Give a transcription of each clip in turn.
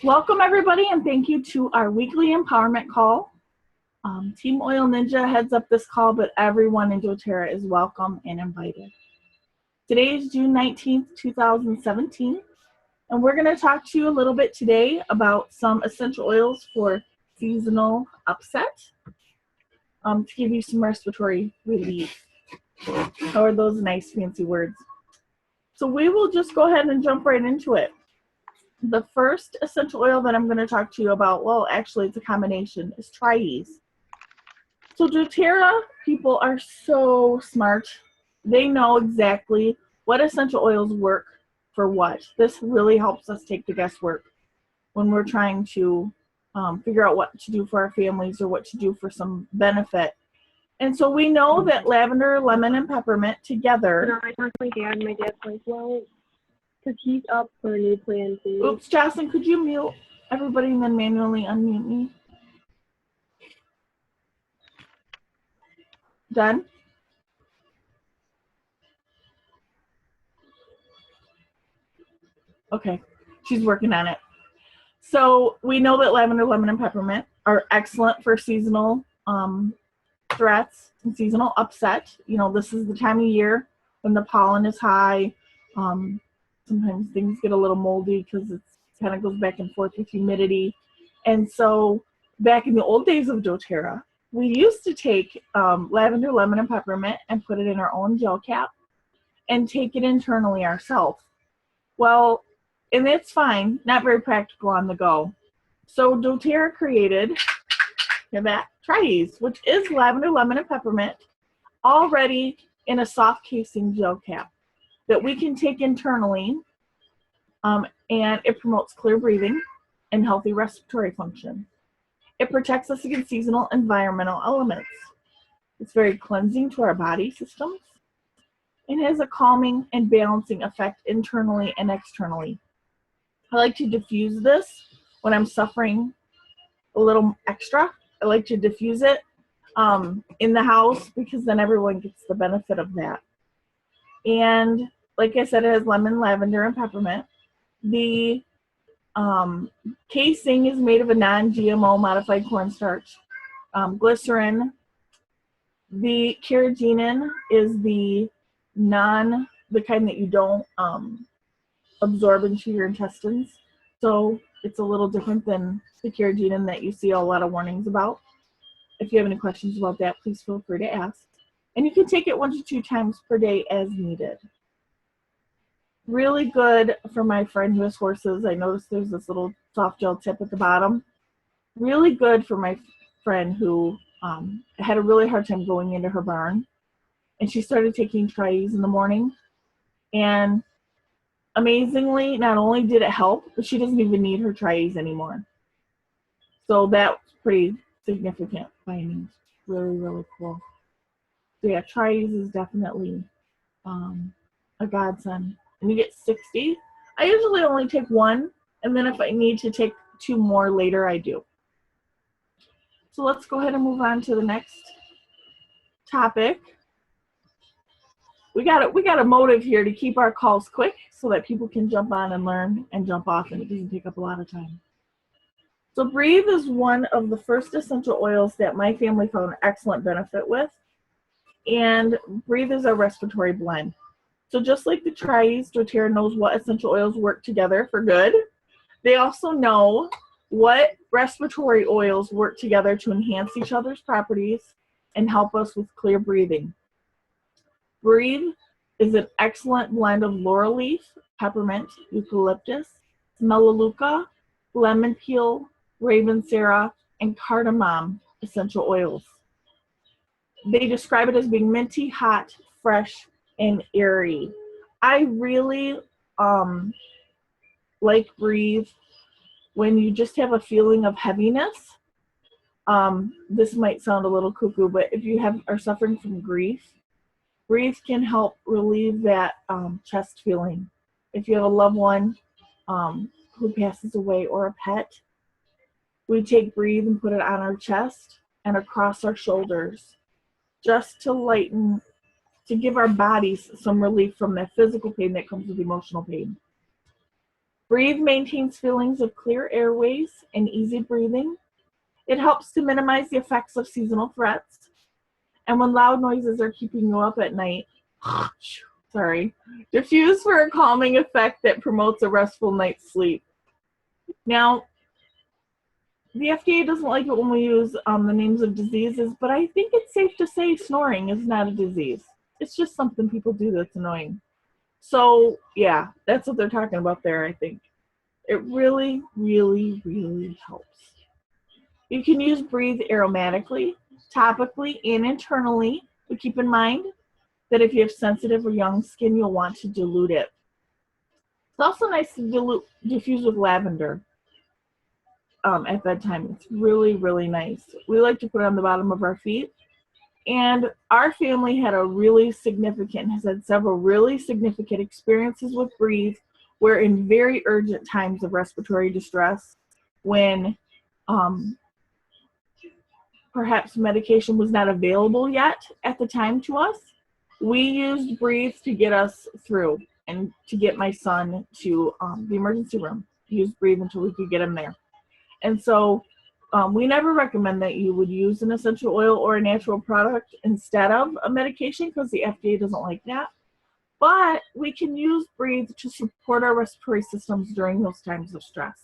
Welcome everybody, and thank you to our weekly empowerment call. Team Oil Ninja heads up this call, but everyone in doTERRA is welcome and invited. Today is June 19th, 2017, and we're going to talk to you a little bit today about some essential oils for seasonal upset to give you some respiratory relief. How are those nice fancy words? So we will just go ahead and jump right into it. The first essential oil that I'm going to talk to you about, well, actually it's a combination, is TriEase. So doTERRA people are so smart. They know exactly what essential oils work for what. This really helps us take the guesswork when we're trying to figure out what to do for our families or what to do for some benefit. And so we know that lavender, lemon, and peppermint together. I talked to my dad's like, well, because he's up for a new plan too. Oops, Jocelyn, could you mute everybody and then manually unmute me? Done? Okay, she's working on it. So we know that lavender, lemon, and peppermint are excellent for seasonal threats and seasonal upset. You know, this is the time of year when the pollen is high. Sometimes things get a little moldy because it kind of goes back and forth with humidity. And so back in the old days of doTERRA, we used to take lavender, lemon, and peppermint and put it in our own gel cap and take it internally ourselves. Well, and it's fine, not very practical on the go. So doTERRA created that TriEase, which is lavender, lemon, and peppermint, already in a soft casing gel cap that we can take internally, and it promotes clear breathing and healthy respiratory function. It protects us against seasonal environmental elements. It's very cleansing to our body systems and has a calming and balancing effect internally and externally. I like to diffuse this when I'm suffering a little extra. I like to diffuse it in the house because then everyone gets the benefit of that. And like I said, it has lemon, lavender, and peppermint. The casing is made of a non-GMO modified cornstarch, glycerin. The carrageenan is the kind that you don't absorb into your intestines. So it's a little different than the carrageenan that you see a lot of warnings about. If you have any questions about that, please feel free to ask. And you can take it 1 to 2 times per day as needed. Really good for my friend who has horses. I noticed there's this little soft gel tip at the bottom. Really good for my friend who had a really hard time going into her barn. And she started taking TriEase in the morning. And amazingly, not only did it help, but she doesn't even need her TriEase anymore. So that's pretty significant findings. Really, really cool. So yeah, TriEase is definitely a godsend. And you get 60. I usually only take 1, and then if I need to take 2 more later, I do. So let's go ahead and move on to the next topic. We got a motive here to keep our calls quick so that people can jump on and learn and jump off, and it doesn't take up a lot of time. So Breathe is one of the first essential oils that my family found excellent benefit with. And Breathe is a respiratory blend. So just like the TriEase, doTERRA knows what essential oils work together for good. They also know what respiratory oils work together to enhance each other's properties and help us with clear breathing. Breathe is an excellent blend of laurel leaf, peppermint, eucalyptus, melaleuca, lemon peel, ravensara, and cardamom essential oils. They describe it as being minty, hot, fresh, and airy. I really like Breathe when you just have a feeling of heaviness. This might sound a little cuckoo, but if you are suffering from grief, Breathe can help relieve that chest feeling. If you have a loved one who passes away or a pet, we take Breathe and put it on our chest and across our shoulders just to lighten, to give our bodies some relief from that physical pain that comes with emotional pain. Breathe maintains feelings of clear airways and easy breathing. It helps to minimize the effects of seasonal threats. And when loud noises are keeping you up at night, diffuse for a calming effect that promotes a restful night's sleep. Now, the FDA doesn't like it when we use the names of diseases, but I think it's safe to say snoring is not a disease. It's just something people do that's annoying. So, yeah, that's what they're talking about there, I think. It really, really, really helps. You can use Breathe aromatically, topically, and internally, but keep in mind that if you have sensitive or young skin, you'll want to dilute it. It's also nice to diffuse with lavender at bedtime. It's really, really nice. We like to put it on the bottom of our feet. And our family has had several really significant experiences with Breathe, where in very urgent times of respiratory distress, when perhaps medication was not available yet at the time to us, we used Breathe to get us through and to get my son to the emergency room. We used Breathe until we could get him there. And so we never recommend that you would use an essential oil or a natural product instead of a medication because the FDA doesn't like that. But we can use Breathe to support our respiratory systems during those times of stress.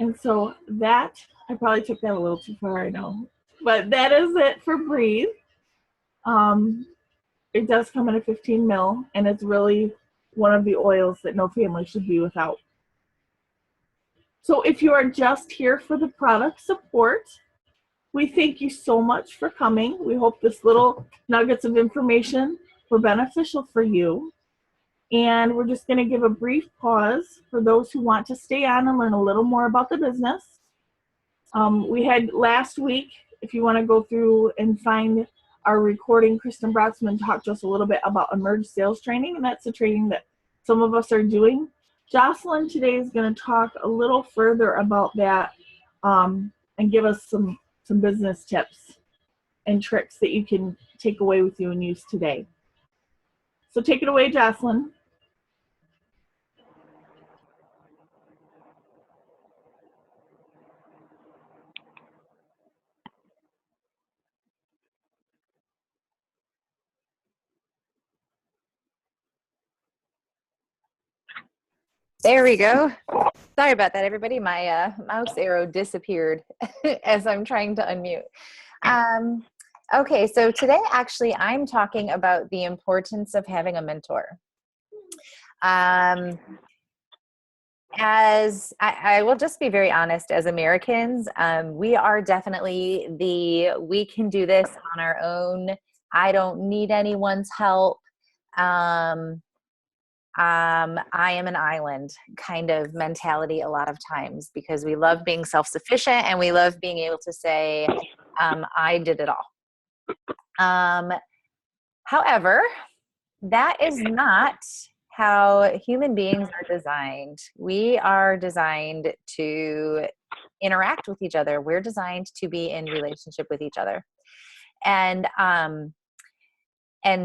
And so that, I probably took that a little too far, I know. But that is it for Breathe. It does come in a 15 ml, and it's really one of the oils that no family should be without. So if you are just here for the product support, we thank you so much for coming. We hope this little nuggets of information were beneficial for you. And we're just going to give a brief pause for those who want to stay on and learn a little more about the business. We had last week, if you want to go through and find our recording, Kristen Brotzman talked to us a little bit about Emerge Sales Training, and that's the training that some of us are doing. Jocelyn today is going to talk a little further about that and give us some business tips and tricks that you can take away with you and use today. So take it away, Jocelyn. There we go. Sorry about that, everybody. My mouse arrow disappeared as I'm trying to unmute. Okay, so today actually I'm talking about the importance of having a mentor. As I will just be very honest, as Americans, we are definitely we can do this on our own. I don't need anyone's help. I am an island kind of mentality a lot of times because we love being self-sufficient and we love being able to say, I did it all. However, that is not how human beings are designed. We are designed to interact with each other. We're designed to be in relationship with each other. And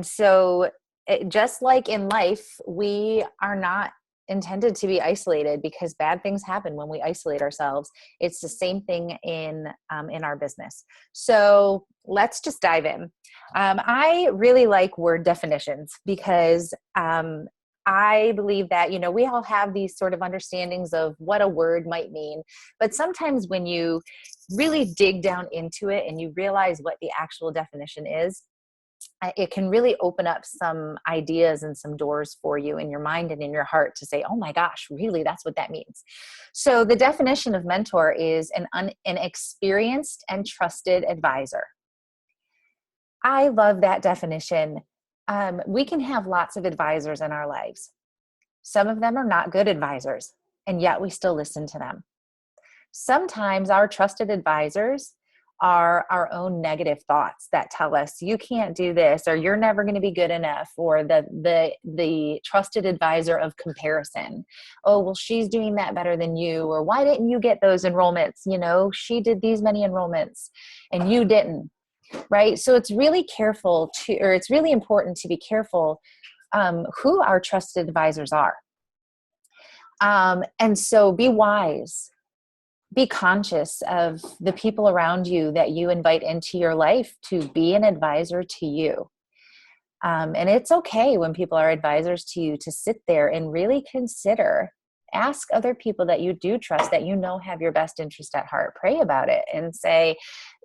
so just like in life, we are not intended to be isolated because bad things happen when we isolate ourselves. It's the same thing in our business. So let's just dive in. I really like word definitions because I believe that, we all have these sort of understandings of what a word might mean, but sometimes when you really dig down into it and you realize what the actual definition is, it can really open up some ideas and some doors for you in your mind and in your heart to say, oh my gosh, really, that's what that means. So the definition of mentor is an experienced and trusted advisor. I love that definition. We can have lots of advisors in our lives. Some of them are not good advisors, and yet we still listen to them. Sometimes our trusted advisors are our own negative thoughts that tell us you can't do this, or you're never going to be good enough, or the trusted advisor of comparison. Oh, well, she's doing that better than you, or why didn't you get those enrollments? She did these many enrollments and you didn't, right? So it's really important to be careful who our trusted advisors are. And so be wise. Be conscious of the people around you that you invite into your life to be an advisor to you. And it's okay when people are advisors to you to sit there and really consider, ask other people that you do trust, that you know have your best interest at heart. Pray about it and say,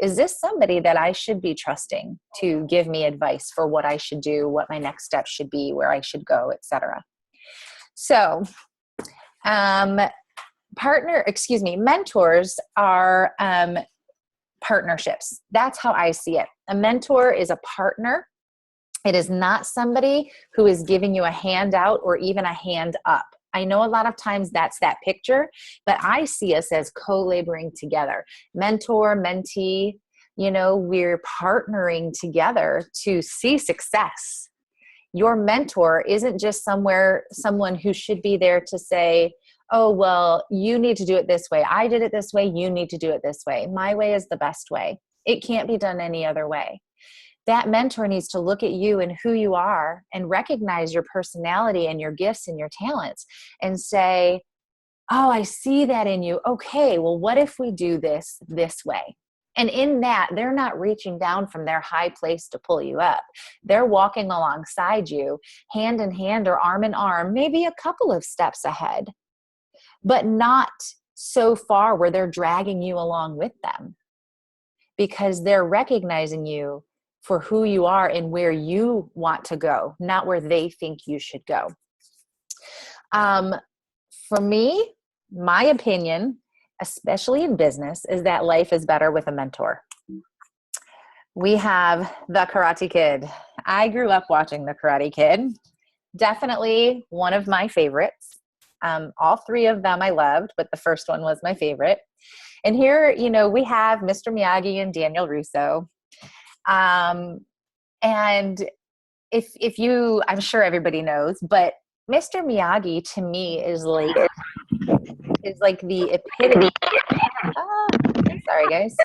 is this somebody that I should be trusting to give me advice for what I should do, what my next steps should be, where I should go, etc. So, mentors are partnerships. That's how I see it. A mentor is a partner. It is not somebody who is giving you a handout or even a hand up. I know a lot of times that's that picture, but I see us as co-laboring together. Mentor, mentee, we're partnering together to see success. Your mentor isn't just someone who should be there to say, oh, well, you need to do it this way. I did it this way. You need to do it this way. My way is the best way. It can't be done any other way. That mentor needs to look at you and who you are and recognize your personality and your gifts and your talents and say, oh, I see that in you. Okay, well, what if we do this way? And in that, they're not reaching down from their high place to pull you up. They're walking alongside you, hand in hand or arm in arm, maybe a couple of steps ahead, but not so far where they're dragging you along with them, because they're recognizing you for who you are and where you want to go, not where they think you should go. For me, my opinion, especially in business, is that life is better with a mentor. We have The Karate Kid. I grew up watching The Karate Kid. Definitely one of my favorites. All three of them I loved, but the first one was my favorite. And here, we have Mr. Miyagi and Daniel Russo. And if you, I'm sure everybody knows, but Mr. Miyagi to me is like the epitome. Sorry guys.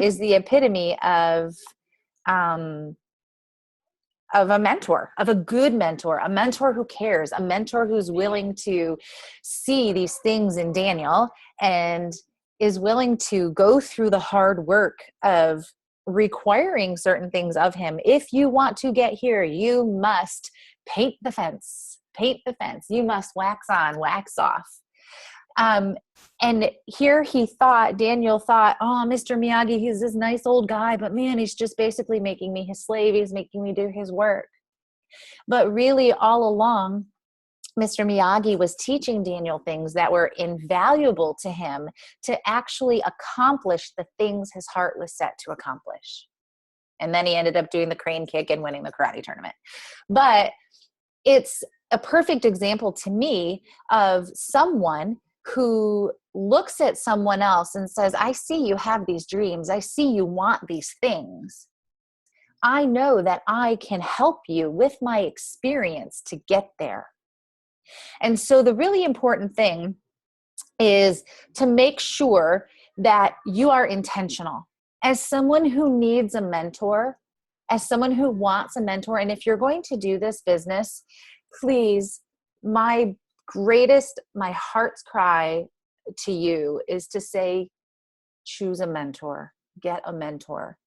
Is the epitome of a mentor, of a good mentor, a mentor who cares, a mentor who's willing to see these things in Daniel and is willing to go through the hard work of requiring certain things of him. If you want to get here, you must paint the fence. You must wax on, wax off. And here Daniel thought, oh, Mr. Miyagi, he's this nice old guy, but man, he's just basically making me his slave. He's making me do his work. But really all along, Mr. Miyagi was teaching Daniel things that were invaluable to him to actually accomplish the things his heart was set to accomplish. And then he ended up doing the crane kick and winning the karate tournament. But it's a perfect example to me of someone who looks at someone else and says, I see you have these dreams. I see you want these things. I know that I can help you with my experience to get there. And so the really important thing is to make sure that you are intentional. As someone who needs a mentor, as someone who wants a mentor, and if you're going to do this business, please, my heart's cry to you is to say, choose a mentor, get a mentor,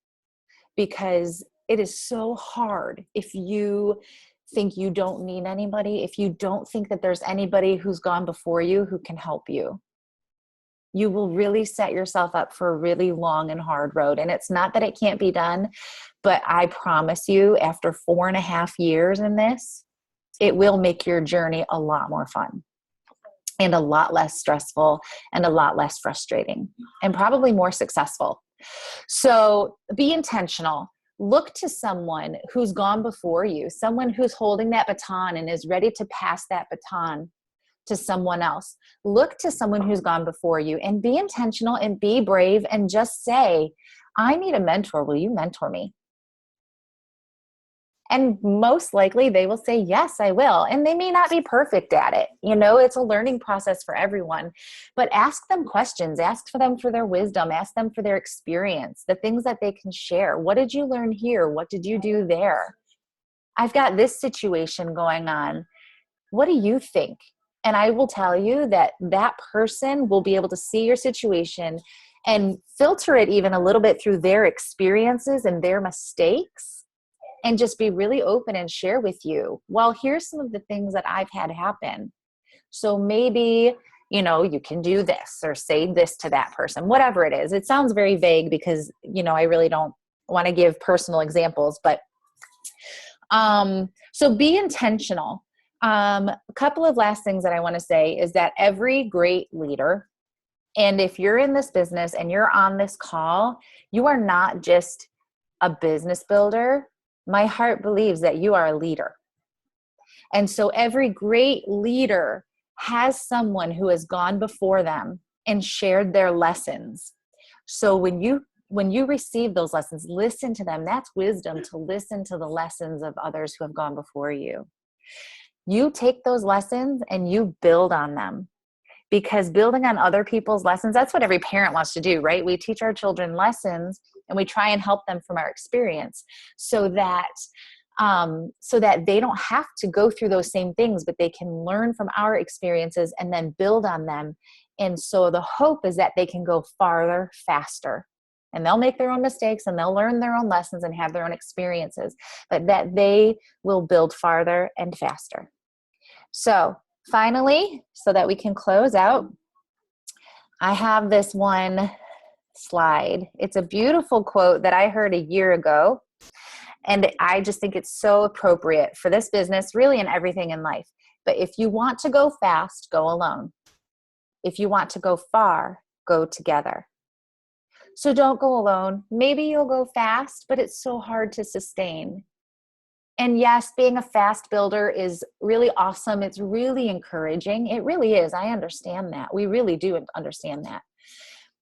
because it is so hard if you think you don't need anybody, if you don't think that there's anybody who's gone before you who can help you. You will really set yourself up for a really long and hard road. And it's not that it can't be done, but I promise you, after 4.5 years in this, it will make your journey a lot more fun and a lot less stressful and a lot less frustrating and probably more successful. So be intentional. Look to someone who's gone before you, someone who's holding that baton and is ready to pass that baton to someone else. Look to someone who's gone before you and be intentional and be brave and just say, I need a mentor. Will you mentor me? And most likely they will say, yes, I will. And they may not be perfect at it. It's a learning process for everyone, but ask them questions, ask for them for their wisdom, ask them for their experience, the things that they can share. What did you learn here? What did you do there? I've got this situation going on. What do you think? And I will tell you that that person will be able to see your situation and filter it even a little bit through their experiences and their mistakes, and just be really open and share with you, well, here's some of the things that I've had happen. So maybe, you can do this or say this to that person, whatever it is. It sounds very vague because, I really don't want to give personal examples, but so be intentional. A couple of last things that I want to say is that every great leader, and if you're in this business and you're on this call, you are not just a business builder. My heart believes that you are a leader. And so every great leader has someone who has gone before them and shared their lessons. So when you receive those lessons, listen to them. That's wisdom, to listen to the lessons of others who have gone before you. You take those lessons and you build on them, because building on other people's lessons, that's what every parent wants to do, right? We teach our children lessons and we try and help them from our experience so that they don't have to go through those same things, but they can learn from our experiences and then build on them. And so the hope is that they can go farther, faster, and they'll make their own mistakes and they'll learn their own lessons and have their own experiences, but that they will build farther and faster. So finally, so that we can close out, I have this one slide. It's a beautiful quote that I heard a year ago. And I just think it's so appropriate for this business, really, in everything in life. But if you want to go fast, go alone. If you want to go far, go together. So don't go alone. Maybe you'll go fast, but it's so hard to sustain. And yes, being a fast builder is really awesome. It's really encouraging. It really is. I understand that. We really do understand that.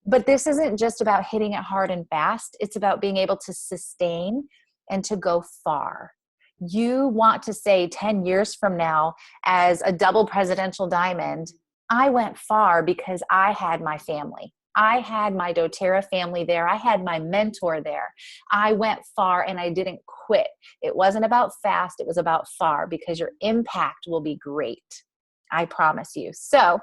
But this isn't just about hitting it hard and fast. It's about being able to sustain and to go far. You want to say 10 years from now, as a double presidential diamond, I went far because I had my family. I had my doTERRA family there. I had my mentor there. I went far and I didn't quit. It wasn't about fast. It was about far, because your impact will be great. I promise you. So,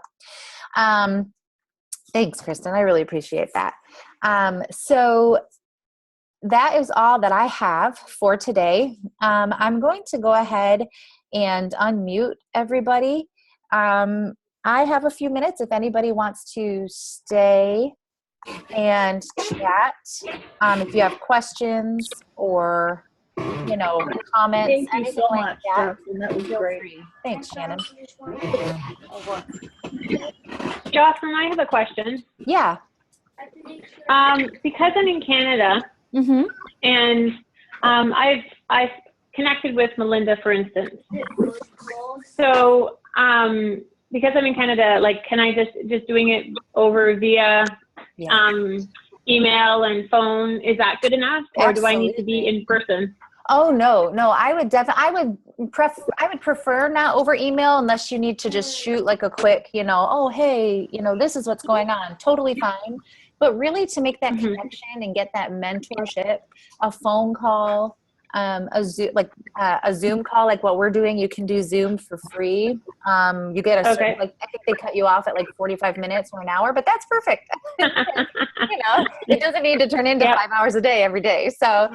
thanks, Kristen. I really appreciate that. So that is all that I have for today. I'm going to go ahead and unmute everybody. I have a few minutes if anybody wants to stay and chat. If you have questions or, comments, Thank you anything so like much, that, Justin. That was feel great. free. Thanks, Shannon. Jocelyn, I have a question. Yeah. Because I'm in Canada, Mm-hmm. and I've connected with Melinda, for instance. So because I'm in Canada, like, can I just doing it over via email and phone? Is that good enough, or do I need to be in person? Oh, no. I would prefer not over email, unless you need to just shoot like a quick, oh, hey, this is what's going on. Totally fine. But really, to make that connection and get that mentorship, a phone call, a Zoom call, like what we're doing, you can do Zoom for free. You get a certain, I think they cut you off at like 45 minutes or an hour, but that's perfect. It doesn't need to turn into 5 hours a day every day. So,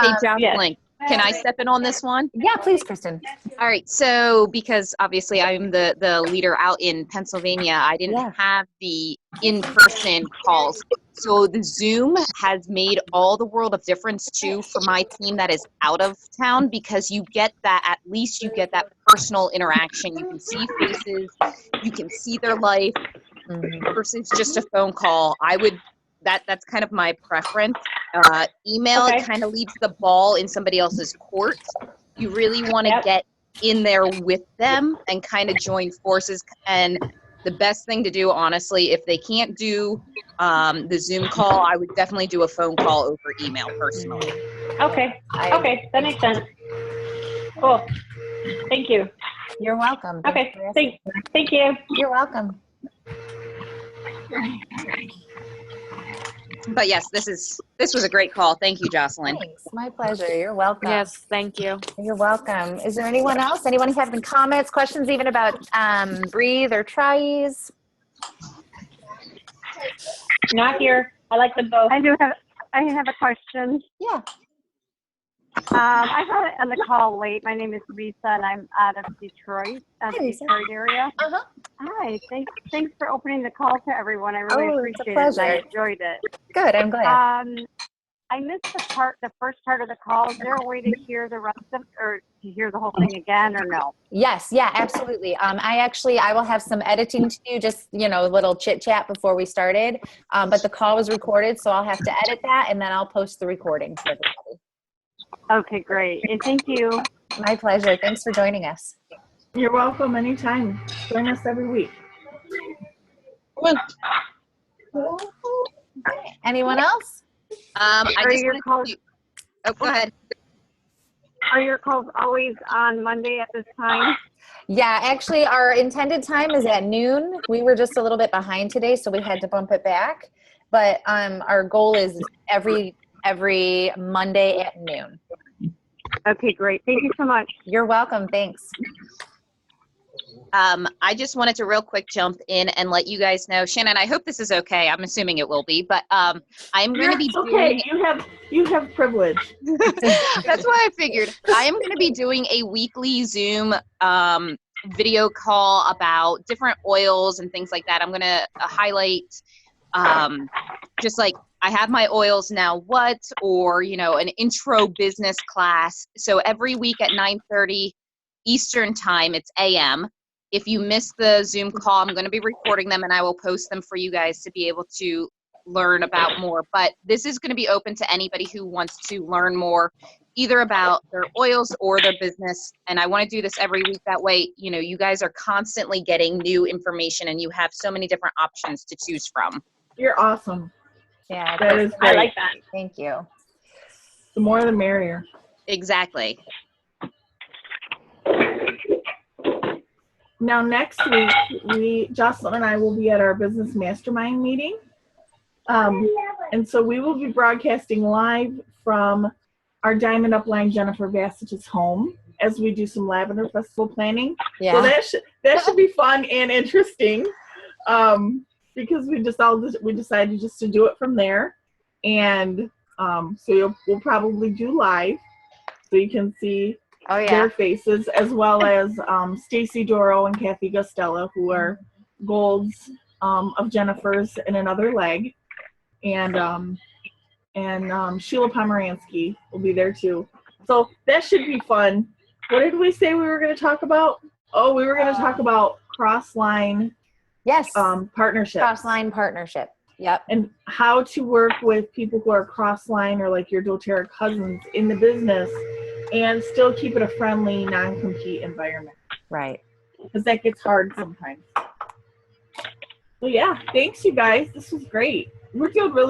hey, Jocelyn, can I step in on this one? Yeah, please, Kristen. All right. So, because obviously I'm the leader out in Pennsylvania, I didn't have the in-person calls. So the Zoom has made all the world of difference too for my team that is out of town, because you get that, at least you get that personal interaction. You can see faces, you can see their life versus just a phone call. That's kind of my preference. Email, it kind of leaves the ball in somebody else's court. You really want to get in there with them and kind of join forces. And the best thing to do, honestly, if they can't do the Zoom call, I would definitely do a phone call over email personally. Okay, that makes sense. Cool. Thank you. You're welcome. Okay, thank you. You're welcome. But yes, this was a great call. Thank you, Jocelyn. Thanks. My pleasure. You're welcome. Yes, thank you. You're welcome. Is there anyone else? Anyone have any comments, questions, even about Breathe or TriEase? Not here. I like them both. I have a question. Yeah. I got on the call late. My name is Lisa, and I'm out of Detroit, Hi, the Lisa. Detroit area. Uh-huh. Hi. Thanks for opening the call to everyone. I really It's a appreciate it. And I pleasure. enjoyed it. Good. I'm glad. I missed the first part of the call. Is there a way to hear the rest of, or to hear the whole thing again, or no? Yes. Yeah, absolutely. I will have some editing to do, just, a little chit chat before we started. But the call was recorded, so I'll have to edit that, and then I'll post the recording for everybody. Okay, great. And thank you. My pleasure. Thanks for joining us. You're welcome anytime. Join us every week. Anyone else? I just go ahead. Are your calls always on Monday at this time? Yeah, actually, our intended time is at noon. We were just a little bit behind today, so we had to bump it back. But our goal is every Monday at noon. Okay, great. Thank you so much. You're welcome. Thanks. I just wanted to real quick jump in and let you guys know, Shannon, I hope this is okay. I'm assuming it will be, but I'm going to be okay. You have privilege. That's why I figured. I am going to be doing a weekly Zoom video call about different oils and things like that. I'm going to highlight just like I have my oils now what, or, an intro business class. So every week at 9:30 Eastern time, it's AM. If you miss the Zoom call, I'm going to be recording them and I will post them for you guys to be able to learn about more. But this is going to be open to anybody who wants to learn more, either about their oils or their business. And I want to do this every week. That way, you guys are constantly getting new information and you have so many different options to choose from. You're awesome. Yeah, That is great. I like that. Thank you. The more the merrier. Exactly. Now next week, Jocelyn and I will be at our business mastermind meeting. And so we will be broadcasting live from our Diamond Upline Jennifer Bassett's home as we do some Lavender Festival planning. Yeah. So that should be fun and interesting. Because we decided just to do it from there. And so we'll probably do live so you can see their faces, as well as Stacy Doro and Kathy Gustella, who are golds of Jennifer's in another leg, and Sheila Pomeranski will be there too. So that should be fun. What did we say we were going to talk about? Oh, we were going to talk about cross-line partnership. Cross-line partnership. Yep. And how to work with people who are cross-line or like your doTERRA cousins in the business and still keep it a friendly, non-compete environment. Right. Because that gets hard sometimes. So yeah, thanks you guys. This was great. We're doing really